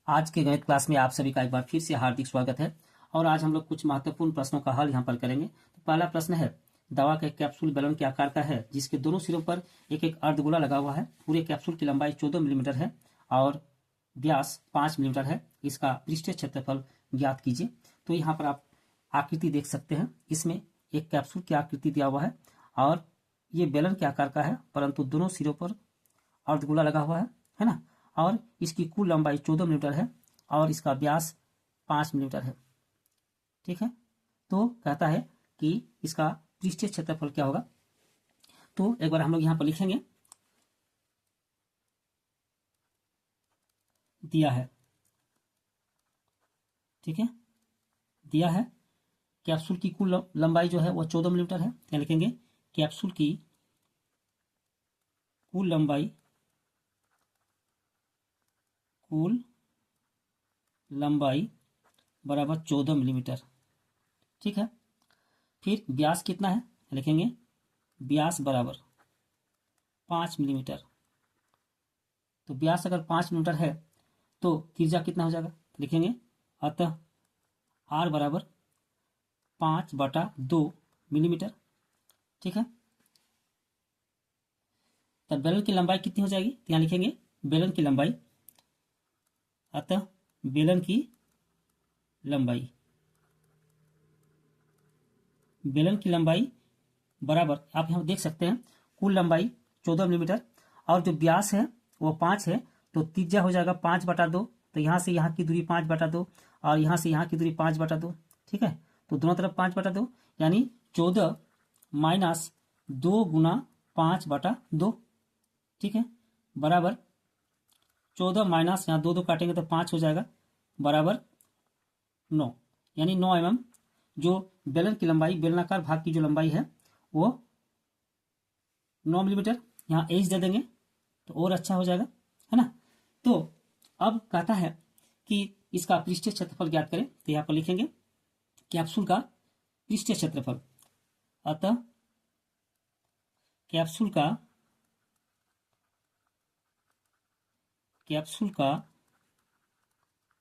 आज के गणित क्लास में आप सभी का एक बार फिर से हार्दिक स्वागत है। और आज हम लोग कुछ महत्वपूर्ण प्रश्नों का हल यहाँ पर करेंगे। तो पहला प्रश्न है, दवा का कैप्सूल बैलन के आकार का है जिसके दोनों सिरों पर एक एक अर्धगोला लगा हुआ है। पूरे कैप्सूल की लंबाई 14 मिलीमीटर है और व्यास 5 मिलीमीटर है। इसका पृष्ठीय क्षेत्रफल ज्ञात कीजिए। तो यहाँ पर आप आकृति देख सकते हैं। इसमें एक कैप्सूल की आकृति दिया हुआ है और ये बेलन के आकार का है, परंतु दोनों सिरों पर अर्धगोला लगा हुआ है ना। और इसकी कुल लंबाई 14 मिलीमीटर है और इसका व्यास 5 मिलीमीटर है। ठीक है, तो कहता है कि इसका पृष्ठीय क्षेत्रफल क्या होगा। तो एक बार हम लोग यहाँ पर लिखेंगे, दिया है, ठीक है, दिया है कैप्सूल की कुल लंबाई जो है वो 14 मिलीमीटर है। क्या लिखेंगे, कैप्सूल की कुल लंबाई बराबर 14 मिलीमीटर। ठीक है, फिर व्यास कितना है, लिखेंगे व्यास बराबर 5 मिलीमीटर। तो व्यास अगर 5 मिलीमीटर है तो त्रिज्या कितना हो जाएगा, लिखेंगे अतः r बराबर 5/2 मिलीमीटर। ठीक है, तब बेलन की लंबाई कितनी हो जाएगी, यहाँ लिखेंगे बेलन की लंबाई, अतः बेलन की लंबाई बराबर, आप यहाँ देख सकते हैं कुल लंबाई 14 मिलीमीटर और जो व्यास है वो 5 है। तो त्रिज्या हो जाएगा 5/2। तो यहाँ से यहाँ की दूरी 5/2 और यहाँ से यहाँ की दूरी 5/2। ठीक है, तो दोनों तरफ 5/2 यानी 14 माइनस 2 गुना 5/2। ठीक है, बराबर 14 माइनस यहाँ 2 काटेंगे तो 5 हो जाएगा, बराबर 9, यानी 9 mm। जो बेलन की लंबाई, बेलनाकार भाग की जो लंबाई है वो 9 मिलीमीटर। यहाँ एच दे देंगे तो और अच्छा हो जाएगा, है ना। तो अब कहता है कि इसका पृष्ठीय क्षेत्रफल ज्ञात करें। तो यहाँ पर लिखेंगे कैप्सूल का पृष्ठीय क्षेत्रफल, अतः कैप्सूल का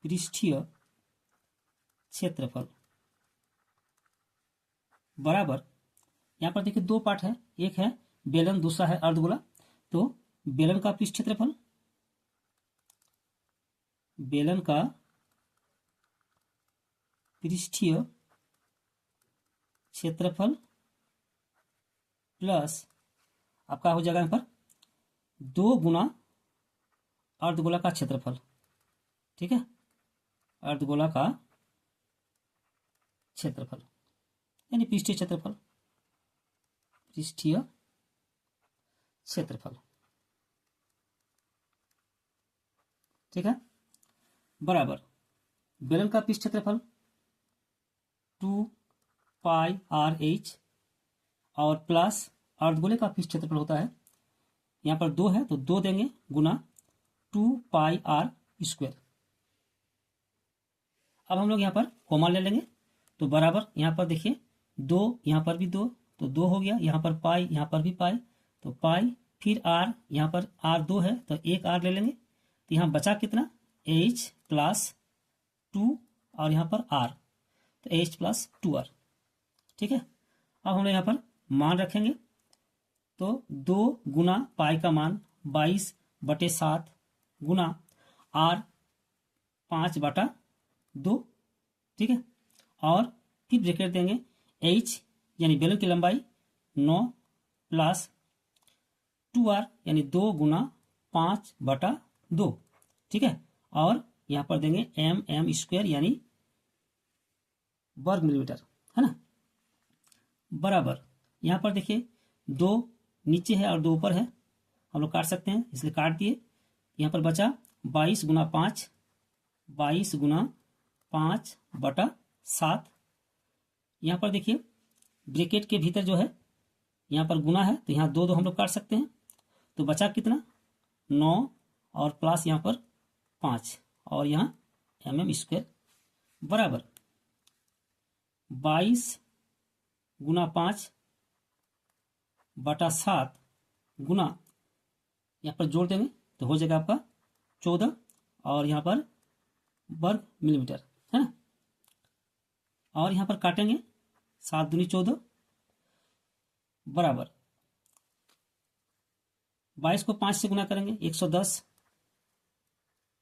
पृष्ठीय क्षेत्रफल बराबर, यहां पर देखिए दो पार्ट है, एक है बेलन, दूसरा है अर्धगोला। तो बेलन का पृष्ठीय क्षेत्रफल प्लस आपका हो जाएगा यहाँ पर 2 गुना अर्धगोला का क्षेत्रफल। ठीक है, अर्धगोला का क्षेत्रफल यानी पृष्ठीय क्षेत्रफल। ठीक है, बराबर बेलन का पृष्ठ क्षेत्रफल 2πr/h और प्लस अर्धगोले का पृष्ठ क्षेत्रफल होता है, यहाँ पर 2 है तो 2 देंगे गुना 2πr²। अब हम लोग यहाँ पर कॉमन ले लेंगे तो बराबर, यहाँ पर देखिए 2, यहाँ पर भी 2 तो 2 हो गया, यहाँ पर पाई, यहाँ पर भी पाई तो पाई, फिर r, यहाँ पर r2 है तो एक r ले लेंगे। तो यहाँ बचा कितना, h प्लस 2 और यहाँ पर r, तो h प्लस 2r। ठीक है, अब हम लोग यहाँ पर मान रखेंगे तो 2 गुना पाई का मान 22/7 गुना r 5/2। ठीक है, और फिर ब्रैकेट देंगे h यानी बेलन की लंबाई 9 प्लस 2r यानी 2 गुना 5/2। ठीक है, और यहाँ पर देंगे mm² यानी वर्ग मिलीमीटर, है ना, बराबर यहाँ पर देखिए 2 नीचे है और 2 ऊपर है, हम लोग काट सकते हैं इसलिए काट दिए। यहाँ पर बचा 22 गुना 5/7। यहाँ पर देखिए ब्रैकेट के भीतर जो है यहाँ पर गुना है तो यहाँ 2 हम लोग काट सकते हैं। तो बचा कितना, 9 और प्लस यहाँ पर 5 और यहाँ mm² बराबर 22 गुना 5/7 गुना, यहाँ पर जोड़ देंगे तो हो जाएगा आपका 14 और यहाँ पर वर्ग मिलीमीटर, है ना। और यहाँ पर काटेंगे, 7 दूनी 14 बराबर 22 को 5 से गुना करेंगे 110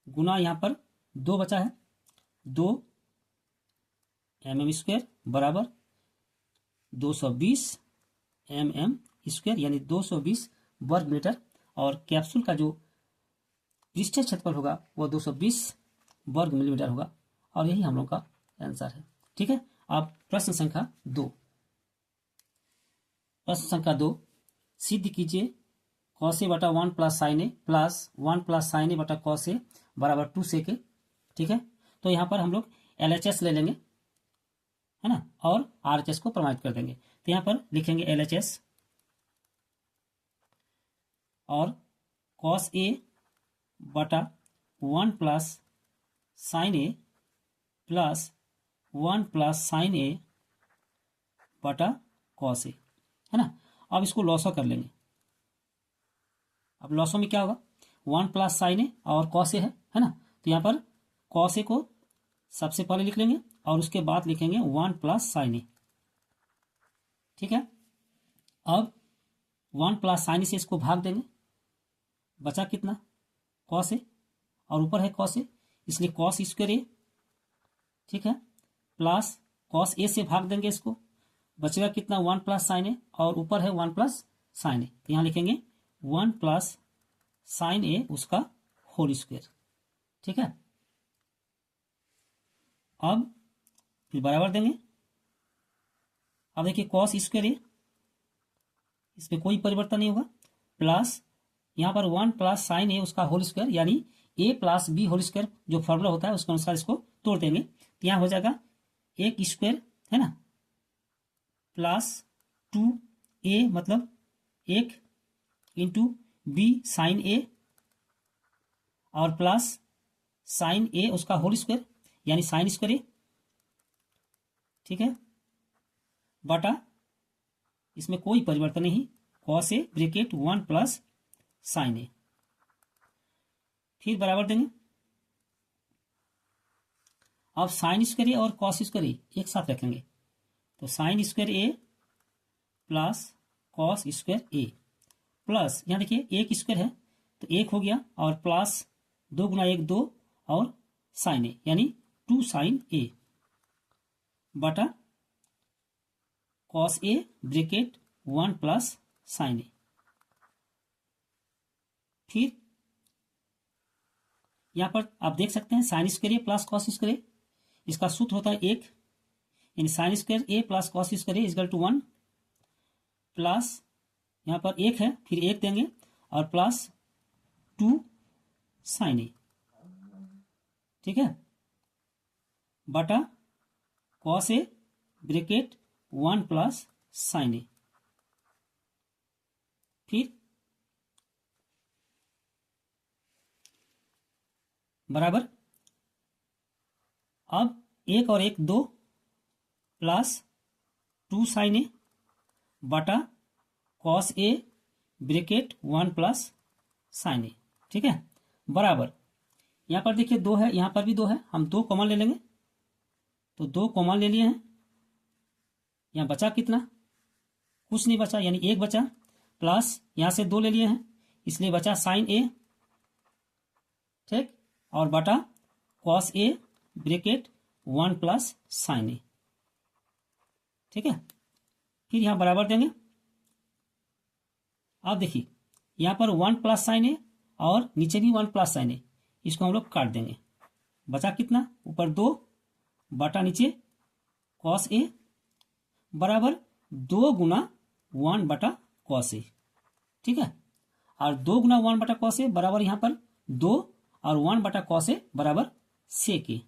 गुना यहाँ पर 2 बचा है 2 mm² बराबर 220 mm² यानी 220 वर्ग मीटर। और कैप्सूल का जो पृष्ठीय क्षेत्रफल होगा वो 220 वर्ग मिलीमीटर होगा। और यही हम लोग का आंसर है। ठीक है। अब प्रश्न संख्या 2। प्रश्न संख्या 2, सिद्ध कीजिए cos a बटा 1 प्लस साइन ए प्लस 1 प्लस साइन ए बटा cos a बराबर 2 sec a। ठीक है। तो यहाँ पर हम लोग LHS ले लेंगे, है ना, और RHS को प्रमाणित कर देंगे। तो यहाँ पर लिखेंगे LHS और cos a बटा 1 प्लस साइन ए प्लस 1 प्लस साइन ए बटा cos a, है ना। अब इसको लॉसो कर लेंगे। अब लॉसो में क्या होगा, 1 प्लस साइन ए और cos a है ना। तो यहाँ पर cos a को सबसे पहले लिख लेंगे और उसके बाद लिखेंगे 1 प्लस साइन ए। ठीक है। अब 1 प्लस साइन से इसको भाग देंगे, बचा कितना cos a और ऊपर है cos a, इसलिए cos स्क्वायर a। ठीक है। प्लस cos a से भाग देंगे इसको, बचेगा कितना 1 प्लस साइन ए और ऊपर है 1 प्लस साइन ए। तो यहाँ लिखेंगे 1 प्लस साइन ए उसका होल स्क्वायर। ठीक है। अब फिर बराबर देंगे। अब देखिए cos स्क्वायर ए, इसमें कोई परिवर्तन नहीं होगा, प्लस यहाँ पर 1 प्लस साइन ए उसका होल स्क्वायर यानी a plus B whole square जो फॉर्मूला होता है उसके अनुसार इसको तोड़ देंगे। तो यहाँ हो जाएगा 1 स्क्वायर, है ना, प्लस 2a मतलब 1 इंटू बी साइन ए और प्लस साइन ए उसका होल स्क्वायर यानी साइन स्क्वायर ए। ठीक है। बटा इसमें कोई परिवर्तन नहीं, cos a bracket 1 plus sign A. फिर बराबर देंगे। अब साइन स्क्वायर ए और cos स्क्वायर ए एक साथ रखेंगे, तो sign square A plus cos square A plus यहाँ देखिए 1 स्क्वायर है तो 1 हो गया और प्लस 2 गुना 1 2 और साइन ए यानी 2 साइन ए बटा cos a bracket 1 plus sign A. फिर यहां पर आप देख सकते हैं sine square A plus cos square A, इसका सूत्र होता है 1 यानी sine square A plus cos square A equal to 1 plus यहां पर 1 है फिर 1 देंगे और प्लस 2 साइन ए। ठीक है। बटा cos a bracket 1 plus sign A. फिर बराबर अब 1 और 1 2 प्लस 2 साइन ए बटा cos a bracket 1 plus sign A. ठीक है। बराबर यहाँ पर देखिए 2 है, यहाँ पर भी 2 है, हम 2 कॉमन ले लेंगे, तो 2 कॉमन ले लिए हैं। यहाँ बचा कितना, कुछ नहीं बचा यानी 1 बचा, प्लस यहाँ से 2 ले लिए हैं इसलिए बचा साइन ए। ठीक। और बटा cos a bracket 1 plus sign A. ठीक है। फिर यहाँ बराबर देंगे। अब देखिए यहाँ पर 1 प्लस साइन ए और नीचे भी 1 प्लस साइन ए, इसको हम लोग काट देंगे, बचा कितना ऊपर 2 बटा नीचे cos a बराबर 2 गुना 1 बटा cos a। ठीक है। और 2 गुना 1 बटा cos a बराबर यहाँ पर 2 और 1 बटा cos a बराबर sec a।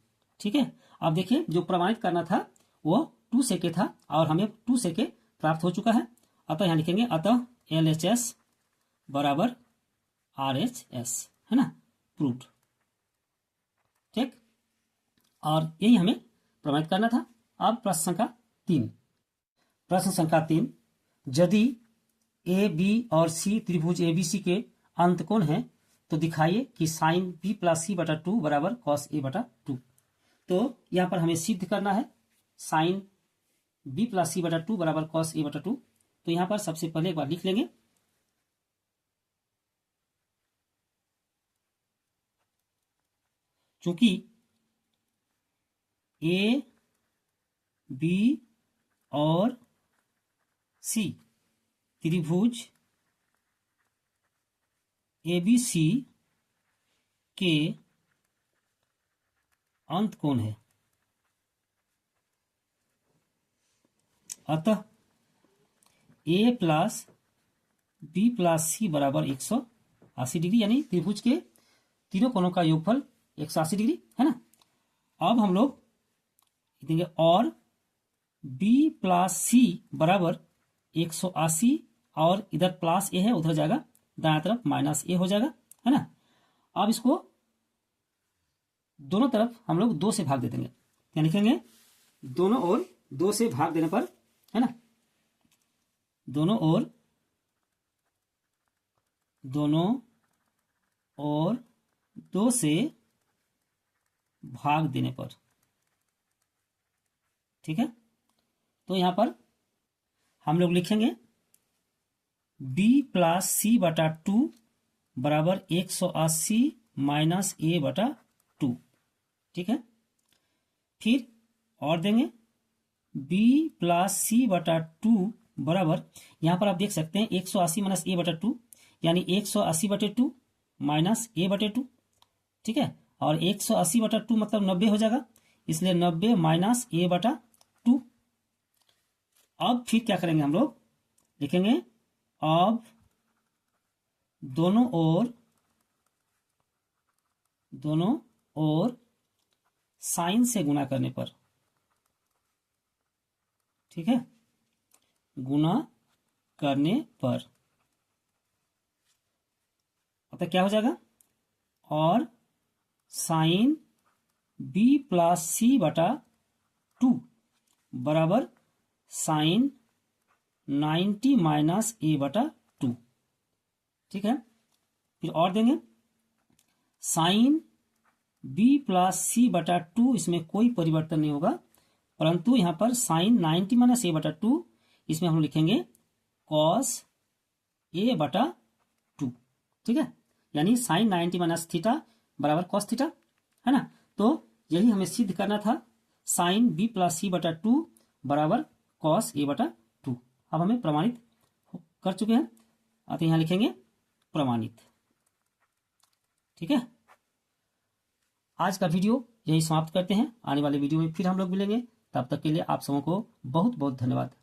ठीक है। अब देखिए जो प्रमाणित करना था वो 2 sec a था और हमें 2 sec a प्राप्त हो चुका है। अतः यहाँ लिखेंगे अतः LHS बराबर RHS, है ना, प्रूव्ड। ठीक। और यही हमें प्रमाणित करना था। अब प्रश्न संख्या 3। प्रश्न संख्या 3, यदि ए बी और सी त्रिभुज ABC के अंतकोण हैं तो दिखाइए कि साइन B प्लस C बटा 2 बराबर cos A बटा 2। तो यहाँ पर हमें सिद्ध करना है साइन बी प्लस सी बटा 2 बराबर कॉस ए बटा 2। तो यहाँ पर सबसे पहले एक बार लिख लेंगे, चूंकि ए बी और सी त्रिभुज ABC के अंत कोण है, अतः A प्लस बी प्लस सी बराबर 180 डिग्री, यानी त्रिभुज के तीनों कोणों का योगफल 180 डिग्री है ना। अब हम लोग देंगे और B प्लस सी बराबर 180 और इधर प्लस ए है, उधर जाएगा दाएं तरफ माइनस ए हो जाएगा, है ना। अब इसको दोनों तरफ हम लोग 2 से भाग दे देंगे, क्या लिखेंगे, दोनों ओर 2 से भाग देने पर, है ना, दोनों ओर 2 से भाग देने पर, ठीक है। तो यहां पर हम लोग लिखेंगे b प्लस सी बटा 2 बराबर 180 माइनस ए बटा 2, ठीक है। फिर और देंगे b प्लस सी बटा 2 बराबर, यहां पर आप देख सकते हैं 180 माइनस ए बटा 2 यानी 180 बटे 2 माइनस ए बटे 2, ठीक है। और 180 बटा 2 मतलब 90 हो जाएगा, इसलिए 90 माइनस ए बटा 2। अब फिर क्या करेंगे, हम लोग लिखेंगे अब दोनों ओर साइन से गुना करने पर, ठीक है, गुना करने पर अतः क्या हो जाएगा, और साइन बी प्लस सी बटा 2 बराबर साइन 90 माइनस ए बटा 2, ठीक है। फिर और देंगे साइन बी प्लस सी बटा 2, इसमें कोई परिवर्तन नहीं होगा, परंतु यहां पर साइन 90 माइनस ए बटा 2, इसमें हम लिखेंगे कॉस ए बटा 2, ठीक है, यानी साइन 90 माइनस थीटा बराबर कॉस थीटा, है ना। तो यही हमें सिद्ध करना था, साइन बी प्लस सी बटा 2 बराबर कॉस ए बटा 2। अब हमें प्रमाणित कर चुके हैं, अतः यहां लिखेंगे प्रमाणित, ठीक है। आज का वीडियो यही समाप्त करते हैं, आने वाले वीडियो में फिर हम लोग मिलेंगे, तब तक के लिए आप सबों को बहुत बहुत धन्यवाद।